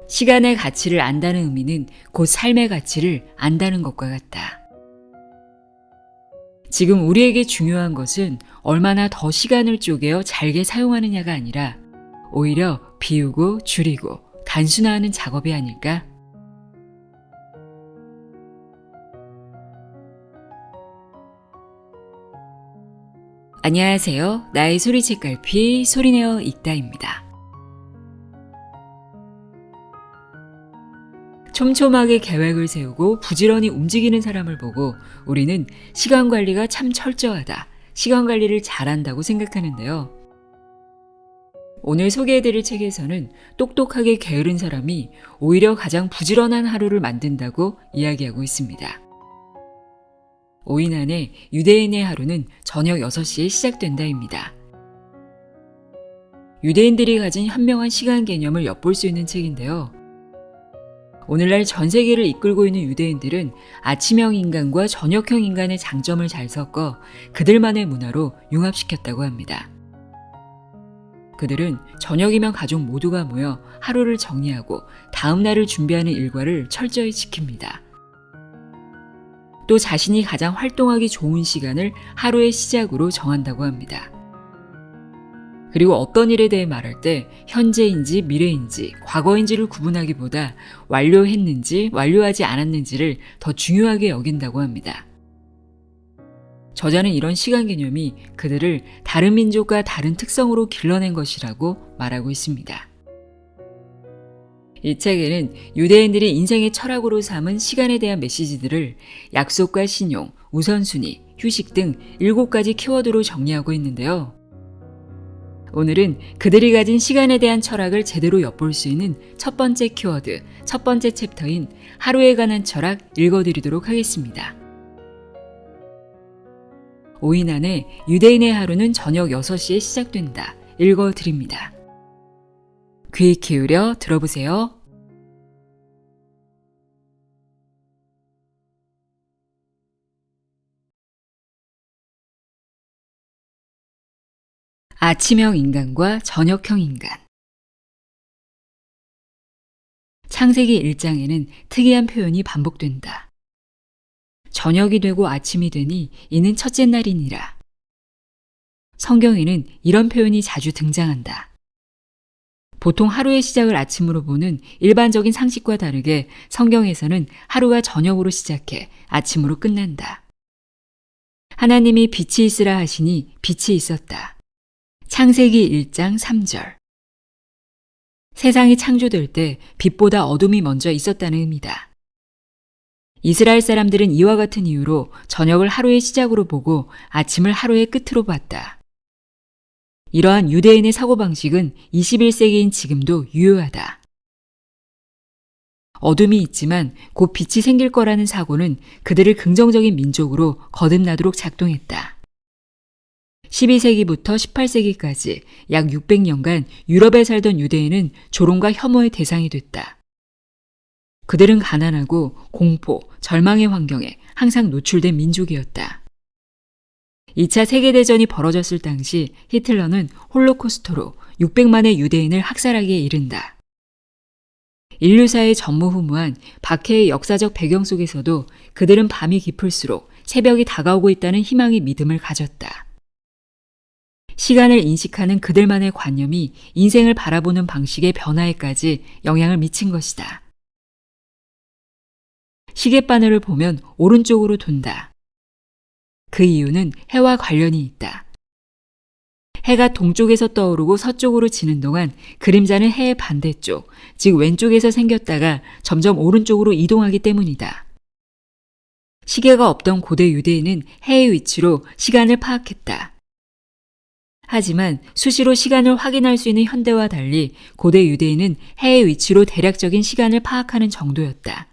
시간의 가치를 안다는 의미는 곧 삶의 가치를 안다는 것과 같다. 지금 우리에게 중요한 것은 얼마나 더 시간을 쪼개어 잘게 사용하느냐가 아니라 오히려 비우고 줄이고 단순화하는 작업이 아닐까? 안녕하세요. 나의 소리책갈피 소리내어 읽다입니다. 촘촘하게 계획을 세우고 부지런히 움직이는 사람을 보고 우리는 시간 관리가 참 철저하다, 시간 관리를 잘한다고 생각하는데요. 오늘 소개해드릴 책에서는 똑똑하게 게으른 사람이 오히려 가장 부지런한 하루를 만든다고 이야기하고 있습니다. 5인 안에 유대인의 하루는 저녁 6시에 시작된다입니다. 유대인들이 가진 현명한 시간 개념을 엿볼 수 있는 책인데요. 오늘날 전 세계를 이끌고 있는 유대인들은 아침형 인간과 저녁형 인간의 장점을 잘 섞어 그들만의 문화로 융합시켰다고 합니다. 그들은 저녁이면 가족 모두가 모여 하루를 정리하고 다음 날을 준비하는 일과를 철저히 지킵니다. 또 자신이 가장 활동하기 좋은 시간을 하루의 시작으로 정한다고 합니다. 그리고 어떤 일에 대해 말할 때 현재인지 미래인지 과거인지를 구분하기보다 완료했는지 완료하지 않았는지를 더 중요하게 여긴다고 합니다. 저자는 이런 시간 개념이 그들을 다른 민족과 다른 특성으로 길러낸 것이라고 말하고 있습니다. 이 책에는 유대인들이 인생의 철학으로 삼은 시간에 대한 메시지들을 약속과 신용, 우선순위, 휴식 등 7가지 키워드로 정리하고 있는데요. 오늘은 그들이 가진 시간에 대한 철학을 제대로 엿볼 수 있는 첫 번째 키워드, 첫 번째 챕터인 하루에 관한 철학 읽어드리도록 하겠습니다. 5인 안에 유대인의 하루는 저녁 6시에 시작된다. 읽어드립니다. 귀 기울여 들어보세요. 아침형 인간과 저녁형 인간. 창세기 1장에는 특이한 표현이 반복된다. 저녁이 되고 아침이 되니 이는 첫째 날이니라. 성경에는 이런 표현이 자주 등장한다. 보통 하루의 시작을 아침으로 보는 일반적인 상식과 다르게 성경에서는 하루가 저녁으로 시작해 아침으로 끝난다. 하나님이 빛이 있으라 하시니 빛이 있었다. 창세기 1장 3절. 세상이 창조될 때 빛보다 어둠이 먼저 있었다는 의미다. 이스라엘 사람들은 이와 같은 이유로 저녁을 하루의 시작으로 보고 아침을 하루의 끝으로 봤다. 이러한 유대인의 사고방식은 21세기인 지금도 유효하다. 어둠이 있지만 곧 빛이 생길 거라는 사고는 그들을 긍정적인 민족으로 거듭나도록 작동했다. 12세기부터 18세기까지 약 600년간 유럽에 살던 유대인은 조롱과 혐오의 대상이 됐다. 그들은 가난하고 공포, 절망의 환경에 항상 노출된 민족이었다. 2차 세계대전이 벌어졌을 당시 히틀러는 홀로코스터로 600만의 유대인을 학살하기에 이른다. 인류사의 전무후무한 박해의 역사적 배경 속에서도 그들은 밤이 깊을수록 새벽이 다가오고 있다는 희망의 믿음을 가졌다. 시간을 인식하는 그들만의 관념이 인생을 바라보는 방식의 변화에까지 영향을 미친 것이다. 시계바늘을 보면 오른쪽으로 돈다. 그 이유는 해와 관련이 있다. 해가 동쪽에서 떠오르고 서쪽으로 지는 동안 그림자는 해의 반대쪽, 즉 왼쪽에서 생겼다가 점점 오른쪽으로 이동하기 때문이다. 시계가 없던 고대 유대인은 해의 위치로 시간을 파악했다. 하지만 수시로 시간을 확인할 수 있는 현대와 달리 고대 유대인은 해의 위치로 대략적인 시간을 파악하는 정도였다.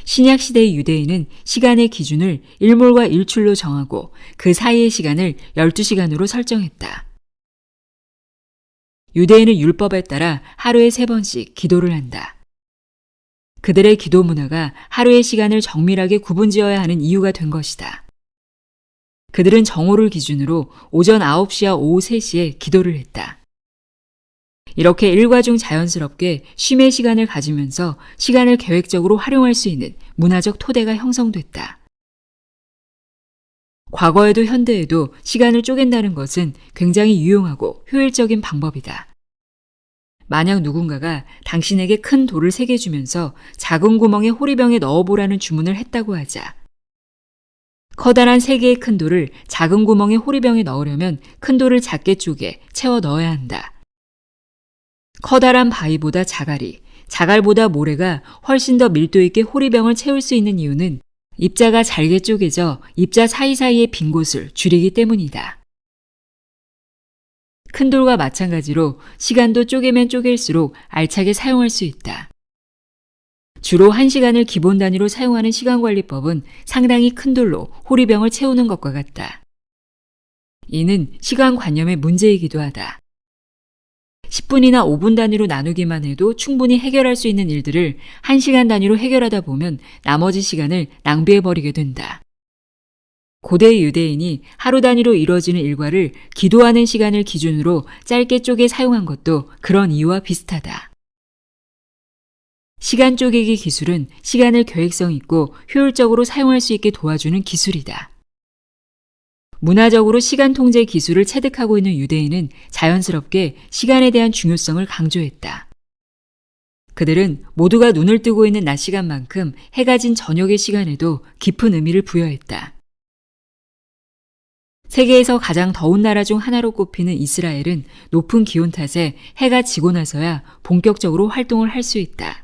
신약 시대의 유대인은 시간의 기준을 일몰과 일출로 정하고 그 사이의 시간을 12시간으로 설정했다. 유대인은 율법에 따라 하루에 3번씩 기도를 한다. 그들의 기도 문화가 하루의 시간을 정밀하게 구분지어야 하는 이유가 된 것이다. 그들은 정오를 기준으로 오전 9시와 오후 3시에 기도를 했다. 이렇게 일과 중 자연스럽게 쉼의 시간을 가지면서 시간을 계획적으로 활용할 수 있는 문화적 토대가 형성됐다. 과거에도 현대에도 시간을 쪼갠다는 것은 굉장히 유용하고 효율적인 방법이다. 만약 누군가가 당신에게 큰 돌을 3개 주면서 작은 구멍에 호리병에 넣어보라는 주문을 했다고 하자. 커다란 3개의 큰 돌을 작은 구멍에 호리병에 넣으려면 큰 돌을 작게 쪼개 채워 넣어야 한다. 커다란 바위보다 자갈이, 자갈보다 모래가 훨씬 더 밀도 있게 호리병을 채울 수 있는 이유는 입자가 잘게 쪼개져 입자 사이사이의 빈 곳을 줄이기 때문이다. 큰 돌과 마찬가지로 시간도 쪼개면 쪼갤수록 알차게 사용할 수 있다. 주로 1시간을 기본 단위로 사용하는 시간관리법은 상당히 큰 돌로 호리병을 채우는 것과 같다. 이는 시간관념의 문제이기도 하다. 10분이나 5분 단위로 나누기만 해도 충분히 해결할 수 있는 일들을 1시간 단위로 해결하다 보면 나머지 시간을 낭비해버리게 된다. 고대 유대인이 하루 단위로 이루어지는 일과를 기도하는 시간을 기준으로 짧게 쪼개 사용한 것도 그런 이유와 비슷하다. 시간 쪼개기 기술은 시간을 계획성 있고 효율적으로 사용할 수 있게 도와주는 기술이다. 문화적으로 시간 통제 기술을 체득하고 있는 유대인은 자연스럽게 시간에 대한 중요성을 강조했다. 그들은 모두가 눈을 뜨고 있는 낮 시간만큼 해가 진 저녁의 시간에도 깊은 의미를 부여했다. 세계에서 가장 더운 나라 중 하나로 꼽히는 이스라엘은 높은 기온 탓에 해가 지고 나서야 본격적으로 활동을 할 수 있다.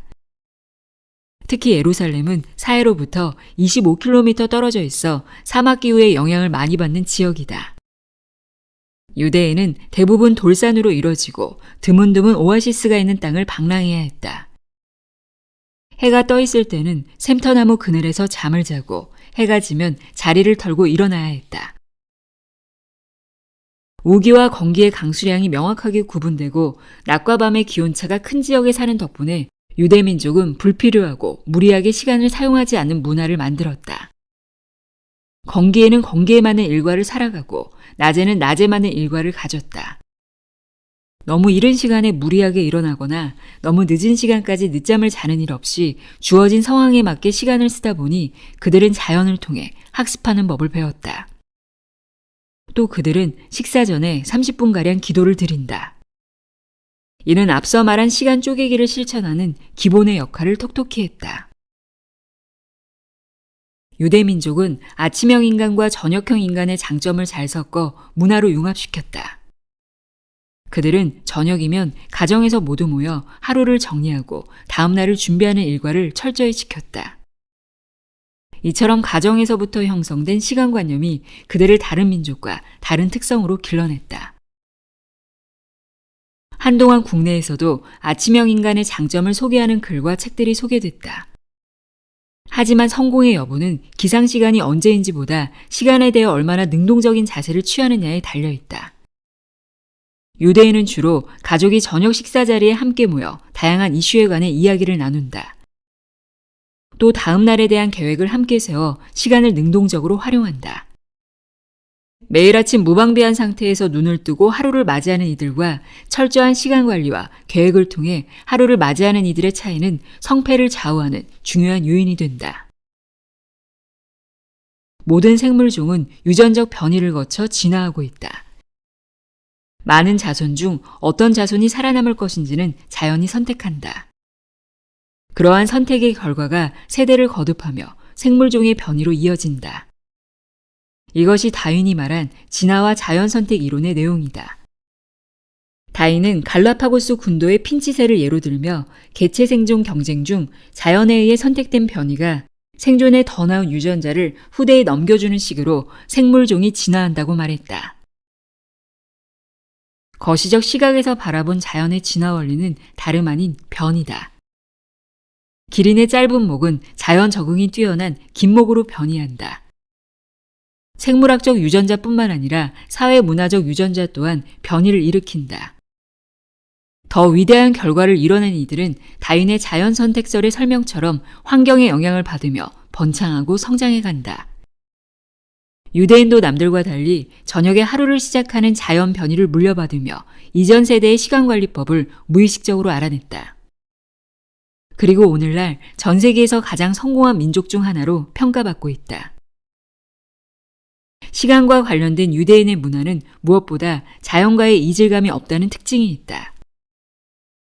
특히 예루살렘은 사해로부터 25km 떨어져 있어 사막기후의 영향을 많이 받는 지역이다. 유대인은 대부분 돌산으로 이루어지고 드문드문 오아시스가 있는 땅을 방랑해야 했다. 해가 떠 있을 때는 샘터나무 그늘에서 잠을 자고 해가 지면 자리를 털고 일어나야 했다. 우기와 건기의 강수량이 명확하게 구분되고 낮과 밤의 기온차가 큰 지역에 사는 덕분에 유대민족은 불필요하고 무리하게 시간을 사용하지 않는 문화를 만들었다. 건기에는 건기에 맞는 일과를 살아가고 낮에는 낮에 맞는 일과를 가졌다. 너무 이른 시간에 무리하게 일어나거나 너무 늦은 시간까지 늦잠을 자는 일 없이 주어진 상황에 맞게 시간을 쓰다 보니 그들은 자연을 통해 학습하는 법을 배웠다. 또 그들은 식사 전에 30분가량 기도를 드린다. 이는 앞서 말한 시간 쪼개기를 실천하는 기본의 역할을 톡톡히 했다. 유대민족은 아침형 인간과 저녁형 인간의 장점을 잘 섞어 문화로 융합시켰다. 그들은 저녁이면 가정에서 모두 모여 하루를 정리하고 다음 날을 준비하는 일과를 철저히 지켰다. 이처럼 가정에서부터 형성된 시간관념이 그들을 다른 민족과 다른 특성으로 길러냈다. 한동안 국내에서도 아침형 인간의 장점을 소개하는 글과 책들이 소개됐다. 하지만 성공의 여부는 기상시간이 언제인지보다 시간에 대해 얼마나 능동적인 자세를 취하느냐에 달려있다. 유대인은 주로 가족이 저녁 식사 자리에 함께 모여 다양한 이슈에 관해 이야기를 나눈다. 또 다음 날에 대한 계획을 함께 세워 시간을 능동적으로 활용한다. 매일 아침 무방비한 상태에서 눈을 뜨고 하루를 맞이하는 이들과 철저한 시간 관리와 계획을 통해 하루를 맞이하는 이들의 차이는 성패를 좌우하는 중요한 요인이 된다. 모든 생물종은 유전적 변이를 거쳐 진화하고 있다. 많은 자손 중 어떤 자손이 살아남을 것인지는 자연이 선택한다. 그러한 선택의 결과가 세대를 거듭하며 생물종의 변이로 이어진다. 이것이 다윈이 말한 진화와 자연선택 이론의 내용이다. 다윈은 갈라파고스 군도의 핀치세를 예로 들며 개체 생존 경쟁 중 자연에 의해 선택된 변이가 생존에 더 나은 유전자를 후대에 넘겨주는 식으로 생물종이 진화한다고 말했다. 거시적 시각에서 바라본 자연의 진화 원리는 다름 아닌 변이다. 기린의 짧은 목은 자연 적응이 뛰어난 긴 목으로 변이한다. 생물학적 유전자뿐만 아니라 사회문화적 유전자 또한 변이를 일으킨다. 더 위대한 결과를 이뤄낸 이들은 다윈의 자연선택설의 설명처럼 환경의 영향을 받으며 번창하고 성장해 간다. 유대인도 남들과 달리 저녁에 하루를 시작하는 자연 변이를 물려받으며 이전 세대의 시간관리법을 무의식적으로 알아냈다. 그리고 오늘날 전 세계에서 가장 성공한 민족 중 하나로 평가받고 있다. 시간과 관련된 유대인의 문화는 무엇보다 자연과의 이질감이 없다는 특징이 있다.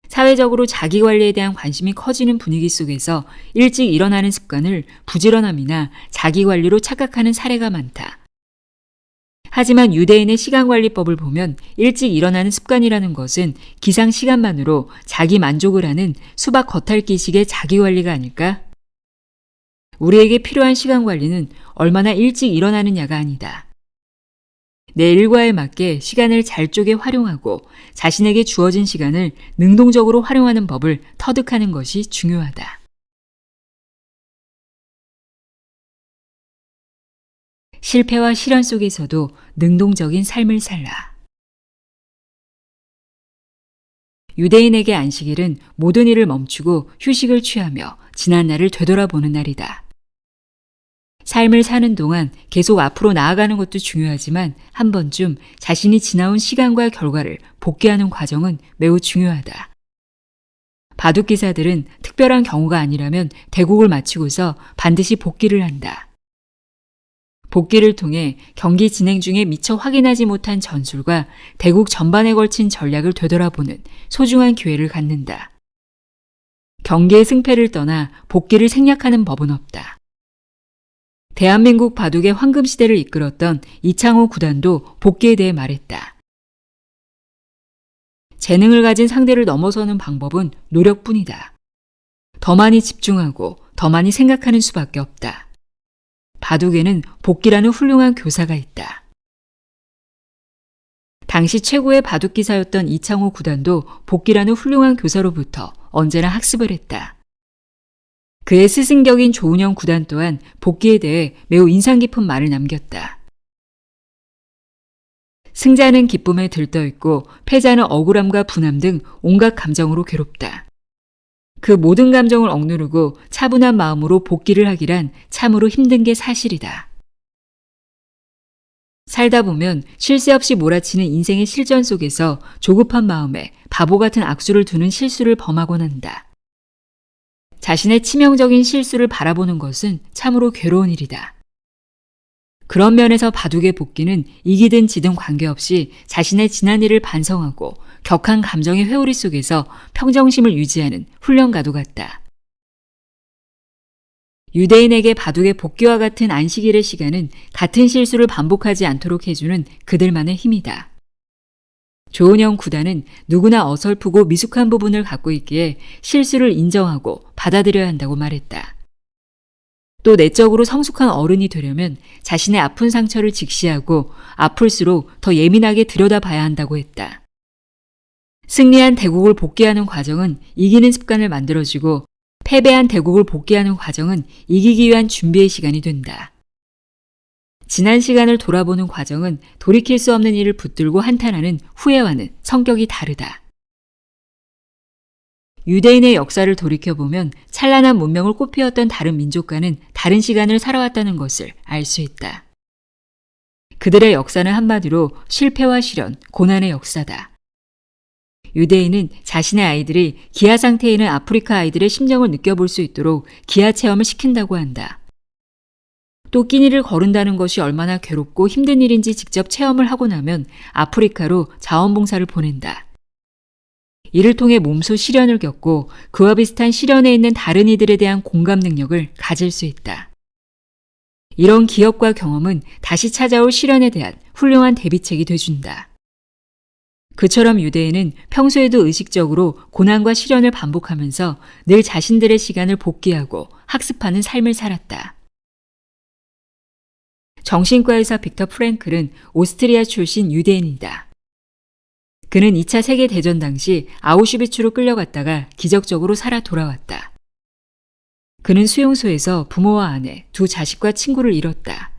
사회적으로 자기 관리에 대한 관심이 커지는 분위기 속에서 일찍 일어나는 습관을 부지런함이나 자기 관리로 착각하는 사례가 많다. 하지만 유대인의 시간관리법을 보면 일찍 일어나는 습관이라는 것은 기상 시간만으로 자기 만족을 하는 수박 겉핥기식의 자기 관리가 아닐까? 우리에게 필요한 시간 관리는 얼마나 일찍 일어나느냐가 아니다. 내 일과에 맞게 시간을 잘 쪼개 활용하고 자신에게 주어진 시간을 능동적으로 활용하는 법을 터득하는 것이 중요하다. 실패와 실현 속에서도 능동적인 삶을 살라. 유대인에게 안식일은 모든 일을 멈추고 휴식을 취하며 지난 날을 되돌아보는 날이다. 삶을 사는 동안 계속 앞으로 나아가는 것도 중요하지만 한 번쯤 자신이 지나온 시간과 결과를 복귀하는 과정은 매우 중요하다. 바둑기사들은 특별한 경우가 아니라면 대국을 마치고서 반드시 복귀를 한다. 복귀를 통해 경기 진행 중에 미처 확인하지 못한 전술과 대국 전반에 걸친 전략을 되돌아보는 소중한 기회를 갖는다. 경기의 승패를 떠나 복귀를 생략하는 법은 없다. 대한민국 바둑의 황금시대를 이끌었던 이창호 구단도 복귀에 대해 말했다. 재능을 가진 상대를 넘어서는 방법은 노력뿐이다. 더 많이 집중하고 더 많이 생각하는 수밖에 없다. 바둑에는 복귀라는 훌륭한 교사가 있다. 당시 최고의 바둑기사였던 이창호 구단도 복귀라는 훌륭한 교사로부터 언제나 학습을 했다. 그의 스승격인 조은영 구단 또한 복귀에 대해 매우 인상 깊은 말을 남겼다. 승자는 기쁨에 들떠있고 패자는 억울함과 분함 등 온갖 감정으로 괴롭다. 그 모든 감정을 억누르고 차분한 마음으로 복귀를 하기란 참으로 힘든 게 사실이다. 살다 보면 쉴 새 없이 몰아치는 인생의 실전 속에서 조급한 마음에 바보 같은 악수를 두는 실수를 범하곤 한다. 자신의 치명적인 실수를 바라보는 것은 참으로 괴로운 일이다. 그런 면에서 바둑의 복귀는 이기든 지든 관계없이 자신의 지난 일을 반성하고 격한 감정의 회오리 속에서 평정심을 유지하는 훈련과도 같다. 유대인에게 바둑의 복귀와 같은 안식일의 시간은 같은 실수를 반복하지 않도록 해주는 그들만의 힘이다. 조은영 구단은 누구나 어설프고 미숙한 부분을 갖고 있기에 실수를 인정하고 받아들여야 한다고 말했다. 또 내적으로 성숙한 어른이 되려면 자신의 아픈 상처를 직시하고 아플수록 더 예민하게 들여다봐야 한다고 했다. 승리한 대국을 복귀하는 과정은 이기는 습관을 만들어주고 패배한 대국을 복귀하는 과정은 이기기 위한 준비의 시간이 된다. 지난 시간을 돌아보는 과정은 돌이킬 수 없는 일을 붙들고 한탄하는 후회와는 성격이 다르다. 유대인의 역사를 돌이켜보면 찬란한 문명을 꽃피웠던 다른 민족과는 다른 시간을 살아왔다는 것을 알 수 있다. 그들의 역사는 한마디로 실패와 실현, 고난의 역사다. 유대인은 자신의 아이들이 기아 상태에 있는 아프리카 아이들의 심정을 느껴볼 수 있도록 기아 체험을 시킨다고 한다. 또 끼니를 거른다는 것이 얼마나 괴롭고 힘든 일인지 직접 체험을 하고 나면 아프리카로 자원봉사를 보낸다. 이를 통해 몸소 시련을 겪고 그와 비슷한 시련에 있는 다른 이들에 대한 공감 능력을 가질 수 있다. 이런 기억과 경험은 다시 찾아올 시련에 대한 훌륭한 대비책이 돼준다. 그처럼 유대인은 평소에도 의식적으로 고난과 시련을 반복하면서 늘 자신들의 시간을 복귀하고 학습하는 삶을 살았다. 정신과 의사 빅터 프랭클은 오스트리아 출신 유대인이다. 그는 2차 세계대전 당시 아우슈비츠로 끌려갔다가 기적적으로 살아 돌아왔다. 그는 수용소에서 부모와 아내, 두 자식과 친구를 잃었다.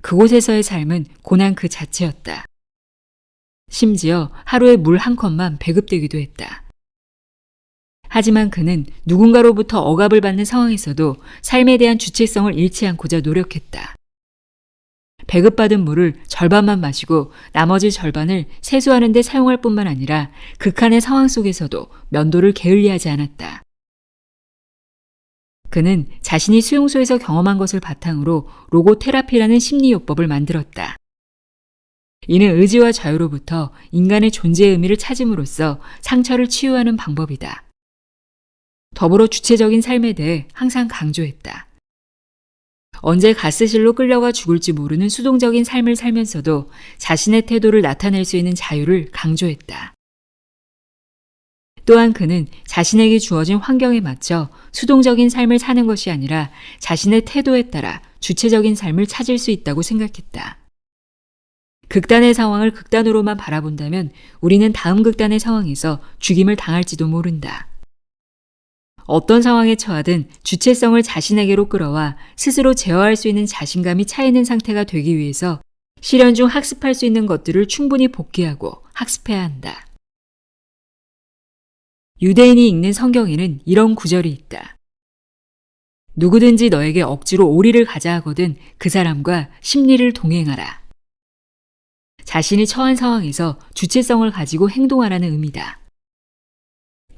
그곳에서의 삶은 고난 그 자체였다. 심지어 하루에 물 한 컵만 배급되기도 했다. 하지만 그는 누군가로부터 억압을 받는 상황에서도 삶에 대한 주체성을 잃지 않고자 노력했다. 배급받은 물을 절반만 마시고 나머지 절반을 세수하는 데 사용할 뿐만 아니라 극한의 상황 속에서도 면도를 게을리하지 않았다. 그는 자신이 수용소에서 경험한 것을 바탕으로 로고테라피라는 심리요법을 만들었다. 이는 의지와 자유로부터 인간의 존재의 의미를 찾음으로써 상처를 치유하는 방법이다. 더불어 주체적인 삶에 대해 항상 강조했다. 언제 가스실로 끌려가 죽을지 모르는 수동적인 삶을 살면서도 자신의 태도를 나타낼 수 있는 자유를 강조했다. 또한 그는 자신에게 주어진 환경에 맞춰 수동적인 삶을 사는 것이 아니라 자신의 태도에 따라 주체적인 삶을 찾을 수 있다고 생각했다. 극단의 상황을 극단으로만 바라본다면 우리는 다음 극단의 상황에서 죽임을 당할지도 모른다. 어떤 상황에 처하든 주체성을 자신에게로 끌어와 스스로 제어할 수 있는 자신감이 차 있는 상태가 되기 위해서 실현 중 학습할 수 있는 것들을 충분히 복기하고 학습해야 한다. 유대인이 읽는 성경에는 이런 구절이 있다. 누구든지 너에게 억지로 오리를 가자 하거든 그 사람과 심리를 동행하라. 자신이 처한 상황에서 주체성을 가지고 행동하라는 의미다.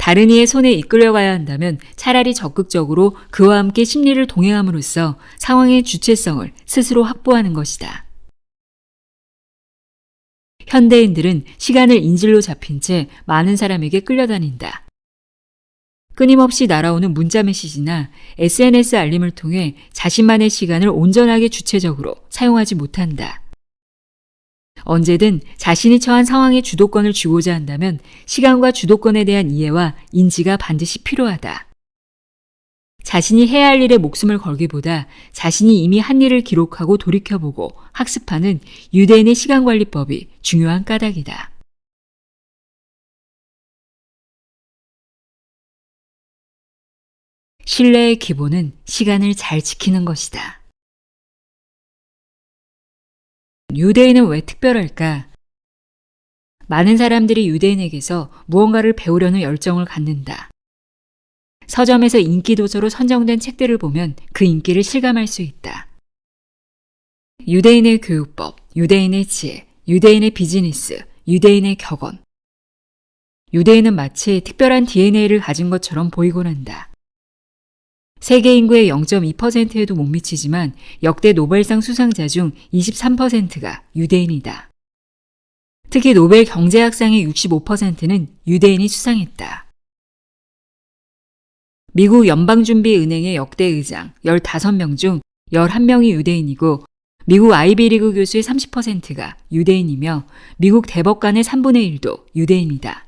다른 이의 손에 이끌려가야 한다면 차라리 적극적으로 그와 함께 심리를 동행함으로써 상황의 주체성을 스스로 확보하는 것이다. 현대인들은 시간을 인질로 잡힌 채 많은 사람에게 끌려다닌다. 끊임없이 날아오는 문자 메시지나 SNS 알림을 통해 자신만의 시간을 온전하게 주체적으로 사용하지 못한다. 언제든 자신이 처한 상황의 주도권을 쥐고자 한다면 시간과 주도권에 대한 이해와 인지가 반드시 필요하다. 자신이 해야 할 일에 목숨을 걸기보다 자신이 이미 한 일을 기록하고 돌이켜보고 학습하는 유대인의 시간관리법이 중요한 까닭이다. 신뢰의 기본은 시간을 잘 지키는 것이다. 유대인은 왜 특별할까? 많은 사람들이 유대인에게서 무언가를 배우려는 열정을 갖는다. 서점에서 인기 도서로 선정된 책들을 보면 그 인기를 실감할 수 있다. 유대인의 교육법, 유대인의 지혜, 유대인의 비즈니스, 유대인의 격언. 유대인은 마치 특별한 DNA를 가진 것처럼 보이곤 한다. 세계 인구의 0.2%에도 못 미치지만 역대 노벨상 수상자 중 23%가 유대인이다. 특히 노벨 경제학상의 65%는 유대인이 수상했다. 미국 연방준비은행의 역대 의장 15명 중 11명이 유대인이고 미국 아이비리그 교수의 30%가 유대인이며 미국 대법관의 3분의 1도 유대인이다.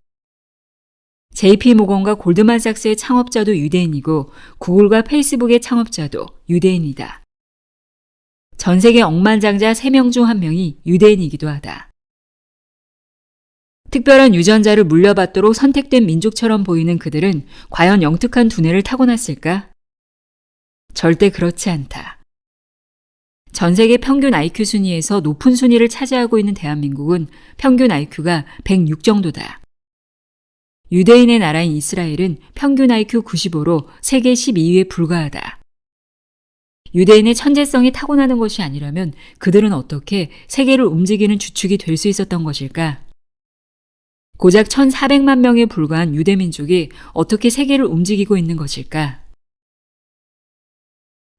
JP모건과 골드만삭스의 창업자도 유대인이고 구글과 페이스북의 창업자도 유대인이다. 전 세계 억만장자 3명 중 1명이 유대인이기도 하다. 특별한 유전자를 물려받도록 선택된 민족처럼 보이는 그들은 과연 영특한 두뇌를 타고났을까? 절대 그렇지 않다. 전 세계 평균 IQ 순위에서 높은 순위를 차지하고 있는 대한민국은 평균 IQ가 106 정도다. 유대인의 나라인 이스라엘은 평균 IQ 95로 세계 12위에 불과하다. 유대인의 천재성이 타고나는 것이 아니라면 그들은 어떻게 세계를 움직이는 주축이 될 수 있었던 것일까? 고작 1,400만 명에 불과한 유대민족이 어떻게 세계를 움직이고 있는 것일까?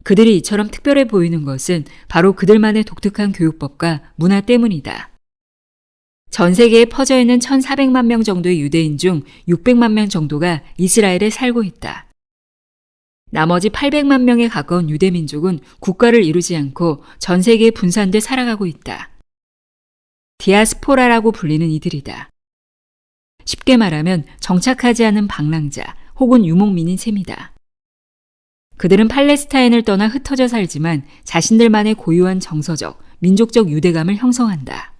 그들이 이처럼 특별해 보이는 것은 바로 그들만의 독특한 교육법과 문화 때문이다. 전 세계에 퍼져 있는 1,400만 명 정도의 유대인 중 600만 명 정도가 이스라엘에 살고 있다. 나머지 800만 명에 가까운 유대민족은 국가를 이루지 않고 전 세계에 분산돼 살아가고 있다. 디아스포라라고 불리는 이들이다. 쉽게 말하면 정착하지 않은 방랑자 혹은 유목민인 셈이다. 그들은 팔레스타인을 떠나 흩어져 살지만 자신들만의 고유한 정서적, 민족적 유대감을 형성한다.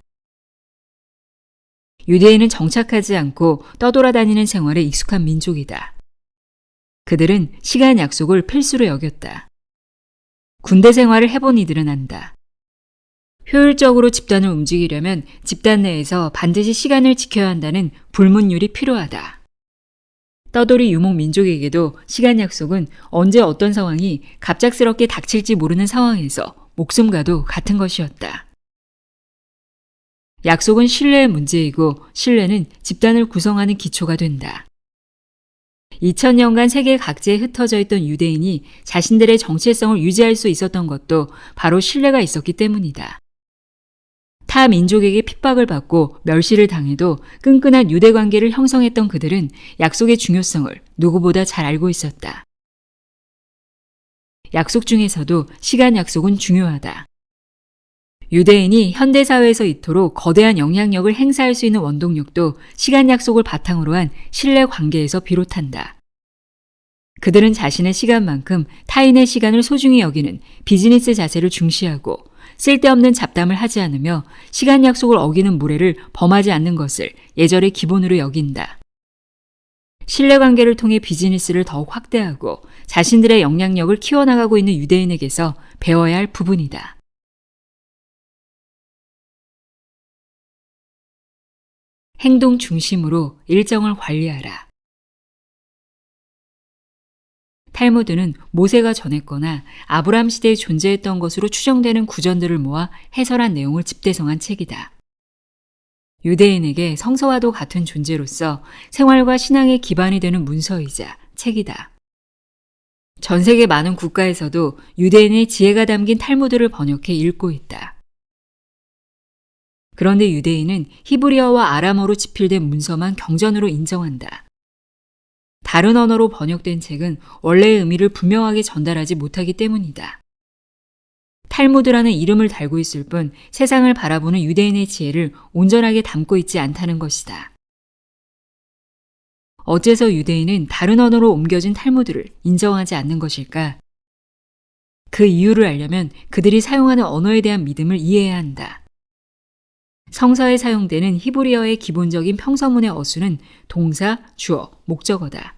유대인은 정착하지 않고 떠돌아다니는 생활에 익숙한 민족이다. 그들은 시간 약속을 필수로 여겼다. 군대 생활을 해본 이들은 안다. 효율적으로 집단을 움직이려면 집단 내에서 반드시 시간을 지켜야 한다는 불문율이 필요하다. 떠돌이 유목 민족에게도 시간 약속은 언제 어떤 상황이 갑작스럽게 닥칠지 모르는 상황에서 목숨과도 같은 것이었다. 약속은 신뢰의 문제이고 신뢰는 집단을 구성하는 기초가 된다. 2000년간 세계 각지에 흩어져 있던 유대인이 자신들의 정체성을 유지할 수 있었던 것도 바로 신뢰가 있었기 때문이다. 타 민족에게 핍박을 받고 멸시를 당해도 끈끈한 유대 관계를 형성했던 그들은 약속의 중요성을 누구보다 잘 알고 있었다. 약속 중에서도 시간 약속은 중요하다. 유대인이 현대사회에서 이토록 거대한 영향력을 행사할 수 있는 원동력도 시간 약속을 바탕으로 한 신뢰 관계에서 비롯한다. 그들은 자신의 시간만큼 타인의 시간을 소중히 여기는 비즈니스 자세를 중시하고 쓸데없는 잡담을 하지 않으며 시간 약속을 어기는 무례를 범하지 않는 것을 예절의 기본으로 여긴다. 신뢰관계를 통해 비즈니스를 더욱 확대하고 자신들의 영향력을 키워나가고 있는 유대인에게서 배워야 할 부분이다. 행동 중심으로 일정을 관리하라. 탈무드는 모세가 전했거나 아브람 시대에 존재했던 것으로 추정되는 구전들을 모아 해설한 내용을 집대성한 책이다. 유대인에게 성서와도 같은 존재로서 생활과 신앙의 기반이 되는 문서이자 책이다. 전 세계 많은 국가에서도 유대인의 지혜가 담긴 탈무드를 번역해 읽고 있다. 그런데 유대인은 히브리어와 아람어로 집필된 문서만 경전으로 인정한다. 다른 언어로 번역된 책은 원래의 의미를 분명하게 전달하지 못하기 때문이다. 탈무드라는 이름을 달고 있을 뿐 세상을 바라보는 유대인의 지혜를 온전하게 담고 있지 않다는 것이다. 어째서 유대인은 다른 언어로 옮겨진 탈무드를 인정하지 않는 것일까? 그 이유를 알려면 그들이 사용하는 언어에 대한 믿음을 이해해야 한다. 성서에 사용되는 히브리어의 기본적인 평서문의 어수는 동사, 주어, 목적어다.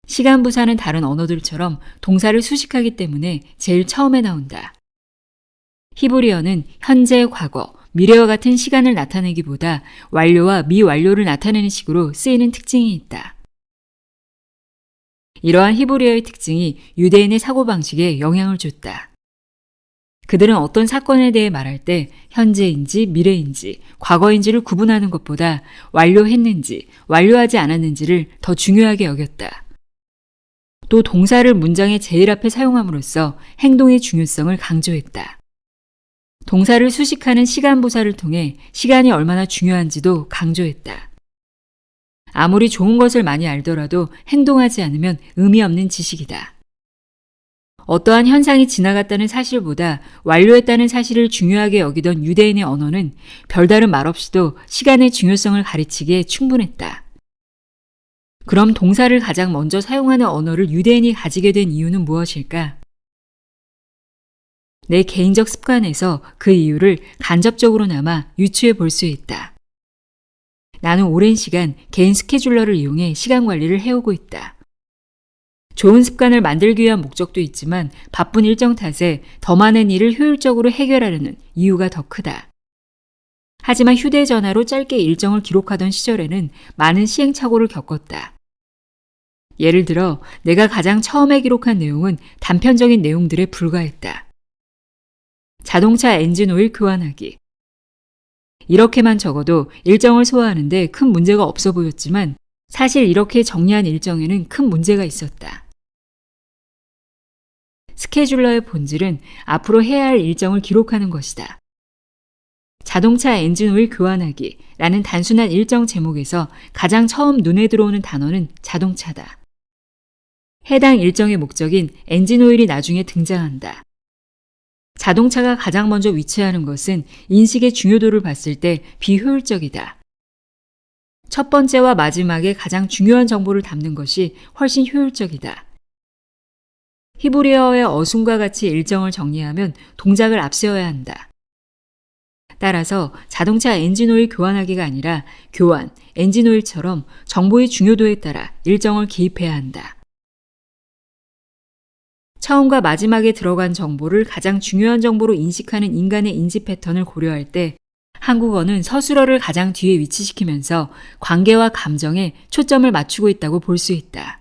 시간부사는 다른 언어들처럼 동사를 수식하기 때문에 제일 처음에 나온다. 히브리어는 현재, 과거, 미래와 같은 시간을 나타내기보다 완료와 미완료를 나타내는 식으로 쓰이는 특징이 있다. 이러한 히브리어의 특징이 유대인의 사고방식에 영향을 줬다. 그들은 어떤 사건에 대해 말할 때 현재인지 미래인지 과거인지를 구분하는 것보다 완료했는지 완료하지 않았는지를 더 중요하게 여겼다. 또 동사를 문장의 제일 앞에 사용함으로써 행동의 중요성을 강조했다. 동사를 수식하는 시간부사를 통해 시간이 얼마나 중요한지도 강조했다. 아무리 좋은 것을 많이 알더라도 행동하지 않으면 의미 없는 지식이다. 어떠한 현상이 지나갔다는 사실보다 완료했다는 사실을 중요하게 여기던 유대인의 언어는 별다른 말 없이도 시간의 중요성을 가르치기에 충분했다. 그럼 동사를 가장 먼저 사용하는 언어를 유대인이 가지게 된 이유는 무엇일까? 내 개인적 습관에서 그 이유를 간접적으로나마 유추해 볼 수 있다. 나는 오랜 시간 개인 스케줄러를 이용해 시간 관리를 해오고 있다. 좋은 습관을 만들기 위한 목적도 있지만 바쁜 일정 탓에 더 많은 일을 효율적으로 해결하려는 이유가 더 크다. 하지만 휴대전화로 짧게 일정을 기록하던 시절에는 많은 시행착오를 겪었다. 예를 들어 내가 가장 처음에 기록한 내용은 단편적인 내용들에 불과했다. 자동차 엔진 오일 교환하기. 이렇게만 적어도 일정을 소화하는데 큰 문제가 없어 보였지만 사실 이렇게 정리한 일정에는 큰 문제가 있었다. 스케줄러의 본질은 앞으로 해야 할 일정을 기록하는 것이다. 자동차 엔진 오일 교환하기 라는 단순한 일정 제목에서 가장 처음 눈에 들어오는 단어는 자동차다. 해당 일정의 목적인 엔진 오일이 나중에 등장한다. 자동차가 가장 먼저 위치하는 것은 인식의 중요도를 봤을 때 비효율적이다. 첫 번째와 마지막에 가장 중요한 정보를 담는 것이 훨씬 효율적이다. 히브리어의 어순과 같이 일정을 정리하면 동작을 앞세워야 한다. 따라서 자동차 엔진오일 교환하기가 아니라 교환, 엔진오일처럼 정보의 중요도에 따라 일정을 기입해야 한다. 처음과 마지막에 들어간 정보를 가장 중요한 정보로 인식하는 인간의 인지 패턴을 고려할 때 한국어는 서술어를 가장 뒤에 위치시키면서 관계와 감정에 초점을 맞추고 있다고 볼 수 있다.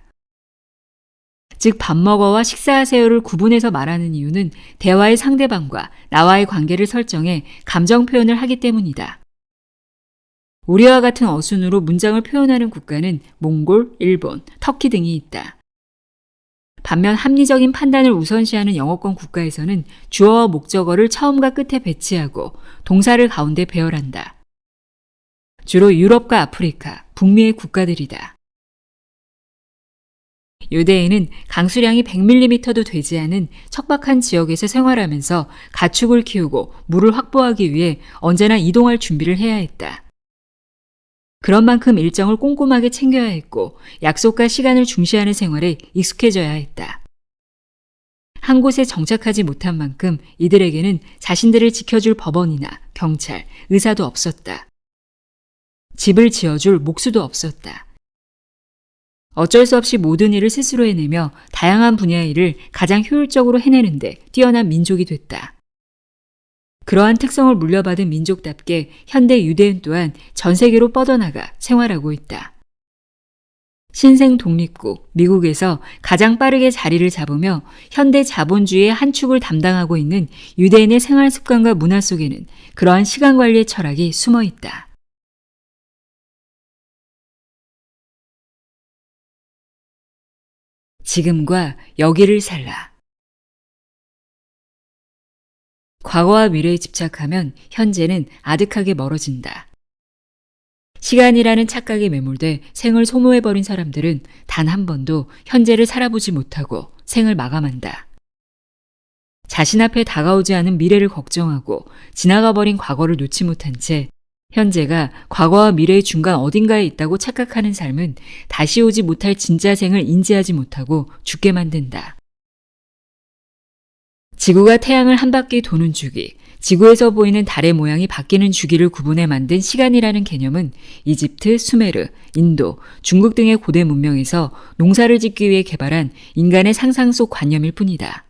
즉 밥 먹어와 식사하세요를 구분해서 말하는 이유는 대화의 상대방과 나와의 관계를 설정해 감정 표현을 하기 때문이다. 우리와 같은 어순으로 문장을 표현하는 국가는 몽골, 일본, 터키 등이 있다. 반면 합리적인 판단을 우선시하는 영어권 국가에서는 주어와 목적어를 처음과 끝에 배치하고 동사를 가운데 배열한다. 주로 유럽과 아프리카, 북미의 국가들이다. 유대인은 강수량이 100mm도 되지 않은 척박한 지역에서 생활하면서 가축을 키우고 물을 확보하기 위해 언제나 이동할 준비를 해야 했다. 그런 만큼 일정을 꼼꼼하게 챙겨야 했고 약속과 시간을 중시하는 생활에 익숙해져야 했다. 한 곳에 정착하지 못한 만큼 이들에게는 자신들을 지켜줄 법원이나 경찰, 의사도 없었다. 집을 지어줄 목수도 없었다. 어쩔 수 없이 모든 일을 스스로 해내며 다양한 분야의 일을 가장 효율적으로 해내는데 뛰어난 민족이 됐다. 그러한 특성을 물려받은 민족답게 현대 유대인 또한 전 세계로 뻗어나가 생활하고 있다. 신생 독립국 미국에서 가장 빠르게 자리를 잡으며 현대 자본주의의 한 축을 담당하고 있는 유대인의 생활 습관과 문화 속에는 그러한 시간 관리의 철학이 숨어 있다. 지금과 여기를 살라. 과거와 미래에 집착하면 현재는 아득하게 멀어진다. 시간이라는 착각에 매몰돼 생을 소모해버린 사람들은 단 한 번도 현재를 살아보지 못하고 생을 마감한다. 자신 앞에 다가오지 않은 미래를 걱정하고 지나가버린 과거를 놓지 못한 채 현재가 과거와 미래의 중간 어딘가에 있다고 착각하는 삶은 다시 오지 못할 진짜 생을 인지하지 못하고 죽게 만든다. 지구가 태양을 한 바퀴 도는 주기, 지구에서 보이는 달의 모양이 바뀌는 주기를 구분해 만든 시간이라는 개념은 이집트, 수메르, 인도, 중국 등의 고대 문명에서 농사를 짓기 위해 개발한 인간의 상상 속 관념일 뿐이다.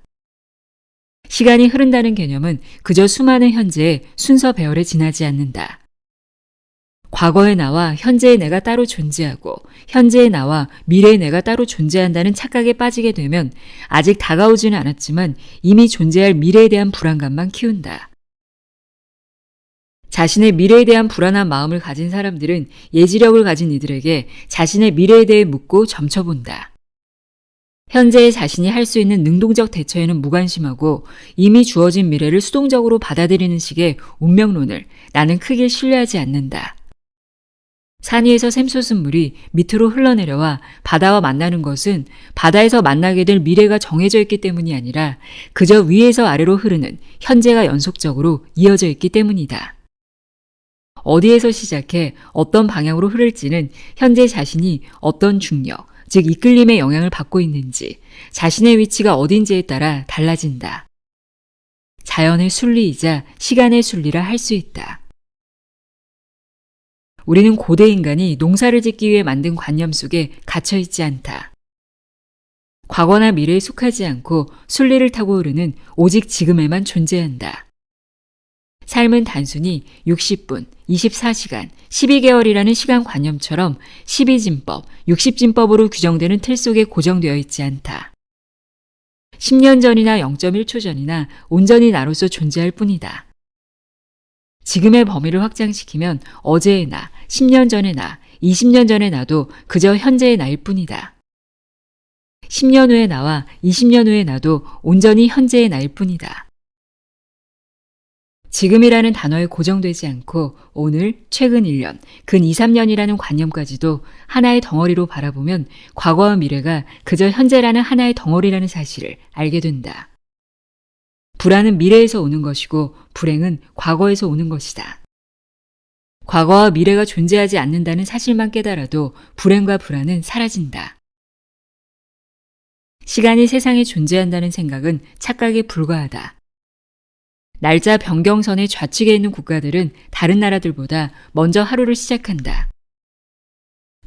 시간이 흐른다는 개념은 그저 수많은 현재의 순서 배열에 지나지 않는다. 과거의 나와 현재의 내가 따로 존재하고 현재의 나와 미래의 내가 따로 존재한다는 착각에 빠지게 되면 아직 다가오지는 않았지만 이미 존재할 미래에 대한 불안감만 키운다. 자신의 미래에 대한 불안한 마음을 가진 사람들은 예지력을 가진 이들에게 자신의 미래에 대해 묻고 점쳐본다. 현재의 자신이 할 수 있는 능동적 대처에는 무관심하고 이미 주어진 미래를 수동적으로 받아들이는 식의 운명론을 나는 크게 신뢰하지 않는다. 산 위에서 샘솟은 물이 밑으로 흘러내려와 바다와 만나는 것은 바다에서 만나게 될 미래가 정해져 있기 때문이 아니라 그저 위에서 아래로 흐르는 현재가 연속적으로 이어져 있기 때문이다. 어디에서 시작해 어떤 방향으로 흐를지는 현재 자신이 어떤 중력, 즉 이끌림의 영향을 받고 있는지, 자신의 위치가 어딘지에 따라 달라진다. 자연의 순리이자 시간의 순리라 할 수 있다. 우리는 고대 인간이 농사를 짓기 위해 만든 관념 속에 갇혀 있지 않다. 과거나 미래에 속하지 않고 순리를 타고 흐르는 오직 지금에만 존재한다. 삶은 단순히 60분, 24시간, 12개월이라는 시간 관념처럼 12진법, 60진법으로 규정되는 틀 속에 고정되어 있지 않다. 10년 전이나 0.1초 전이나 온전히 나로서 존재할 뿐이다. 지금의 범위를 확장시키면 어제의 나, 10년 전의 나, 20년 전의 나도 그저 현재의 나일 뿐이다. 10년 후의 나와 20년 후의 나도 온전히 현재의 나일 뿐이다. 지금이라는 단어에 고정되지 않고 오늘, 최근 1년, 근 2, 3년이라는 관념까지도 하나의 덩어리로 바라보면 과거와 미래가 그저 현재라는 하나의 덩어리라는 사실을 알게 된다. 불안은 미래에서 오는 것이고 불행은 과거에서 오는 것이다. 과거와 미래가 존재하지 않는다는 사실만 깨달아도 불행과 불안은 사라진다. 시간이 세상에 존재한다는 생각은 착각에 불과하다. 날짜 변경선의 좌측에 있는 국가들은 다른 나라들보다 먼저 하루를 시작한다.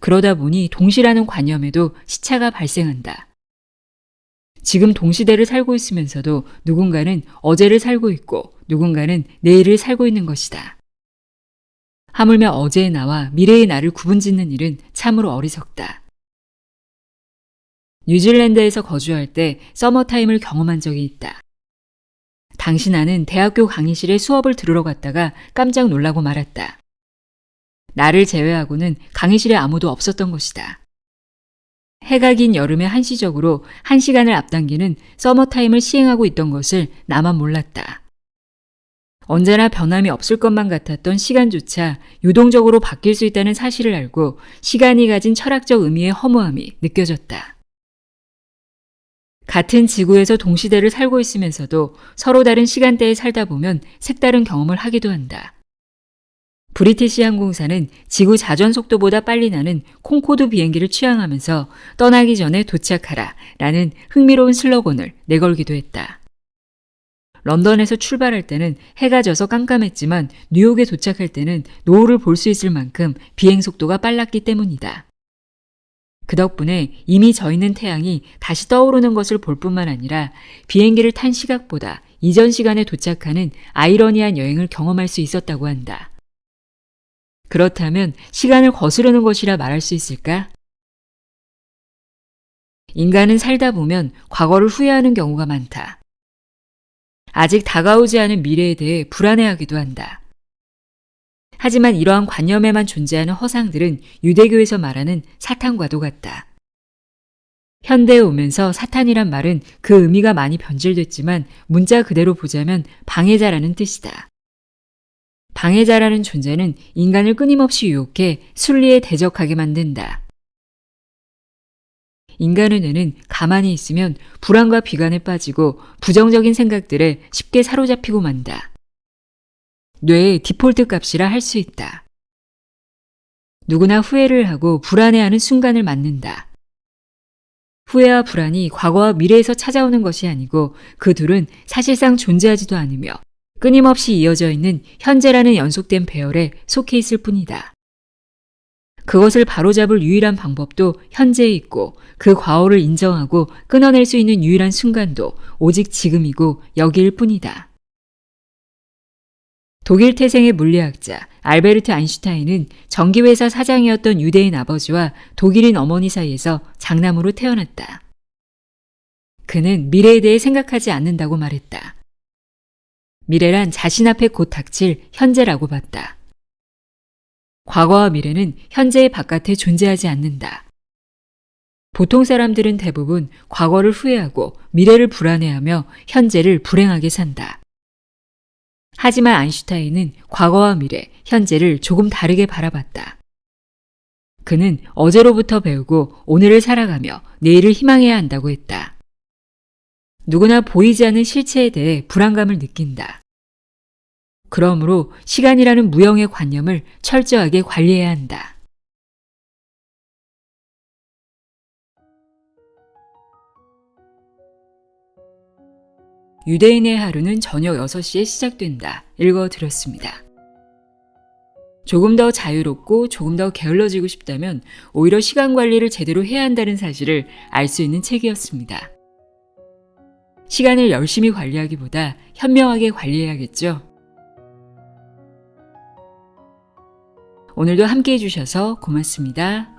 그러다 보니 동시라는 관념에도 시차가 발생한다. 지금 동시대를 살고 있으면서도 누군가는 어제를 살고 있고 누군가는 내일을 살고 있는 것이다. 하물며 어제의 나와 미래의 나를 구분짓는 일은 참으로 어리석다. 뉴질랜드에서 거주할 때 서머타임을 경험한 적이 있다. 당시 나는 대학교 강의실에 수업을 들으러 갔다가 깜짝 놀라고 말았다. 나를 제외하고는 강의실에 아무도 없었던 것이다. 해가 긴 여름에 한시적으로 1시간을 앞당기는 서머타임을 시행하고 있던 것을 나만 몰랐다. 언제나 변함이 없을 것만 같았던 시간조차 유동적으로 바뀔 수 있다는 사실을 알고 시간이 가진 철학적 의미의 허무함이 느껴졌다. 같은 지구에서 동시대를 살고 있으면서도 서로 다른 시간대에 살다 보면 색다른 경험을 하기도 한다. 브리티시 항공사는 지구 자전 속도보다 빨리 나는 콩코드 비행기를 취항하면서 떠나기 전에 도착하라 라는 흥미로운 슬로건을 내걸기도 했다. 런던에서 출발할 때는 해가 져서 깜깜했지만 뉴욕에 도착할 때는 노을을 볼 수 있을 만큼 비행 속도가 빨랐기 때문이다. 그 덕분에 이미 져 있는 태양이 다시 떠오르는 것을 볼 뿐만 아니라 비행기를 탄 시각보다 이전 시간에 도착하는 아이러니한 여행을 경험할 수 있었다고 한다. 그렇다면 시간을 거스르는 것이라 말할 수 있을까? 인간은 살다 보면 과거를 후회하는 경우가 많다. 아직 다가오지 않은 미래에 대해 불안해하기도 한다. 하지만 이러한 관념에만 존재하는 허상들은 유대교에서 말하는 사탄과도 같다. 현대에 오면서 사탄이란 말은 그 의미가 많이 변질됐지만 문자 그대로 보자면 방해자라는 뜻이다. 방해자라는 존재는 인간을 끊임없이 유혹해 순리에 대적하게 만든다. 인간의 뇌는 가만히 있으면 불안과 비관에 빠지고 부정적인 생각들에 쉽게 사로잡히고 만다. 뇌의 디폴트 값이라 할 수 있다. 누구나 후회를 하고 불안해하는 순간을 맞는다. 후회와 불안이 과거와 미래에서 찾아오는 것이 아니고 그 둘은 사실상 존재하지도 않으며 끊임없이 이어져 있는 현재라는 연속된 배열에 속해 있을 뿐이다. 그것을 바로잡을 유일한 방법도 현재에 있고 그 과오를 인정하고 끊어낼 수 있는 유일한 순간도 오직 지금이고 여기일 뿐이다. 독일 태생의 물리학자 알베르트 아인슈타인은 전기회사 사장이었던 유대인 아버지와 독일인 어머니 사이에서 장남으로 태어났다. 그는 미래에 대해 생각하지 않는다고 말했다. 미래란 자신 앞에 곧 닥칠 현재라고 봤다. 과거와 미래는 현재의 바깥에 존재하지 않는다. 보통 사람들은 대부분 과거를 후회하고 미래를 불안해하며 현재를 불행하게 산다. 하지만 아인슈타인은 과거와 미래, 현재를 조금 다르게 바라봤다. 그는 어제로부터 배우고 오늘을 살아가며 내일을 희망해야 한다고 했다. 누구나 보이지 않는 실체에 대해 불안감을 느낀다. 그러므로 시간이라는 무형의 관념을 철저하게 관리해야 한다. 유대인의 하루는 저녁 6시에 시작된다. 읽어드렸습니다. 조금 더 자유롭고 조금 더 게을러지고 싶다면 오히려 시간 관리를 제대로 해야 한다는 사실을 알 수 있는 책이었습니다. 시간을 열심히 관리하기보다 현명하게 관리해야겠죠. 오늘도 함께 해주셔서 고맙습니다.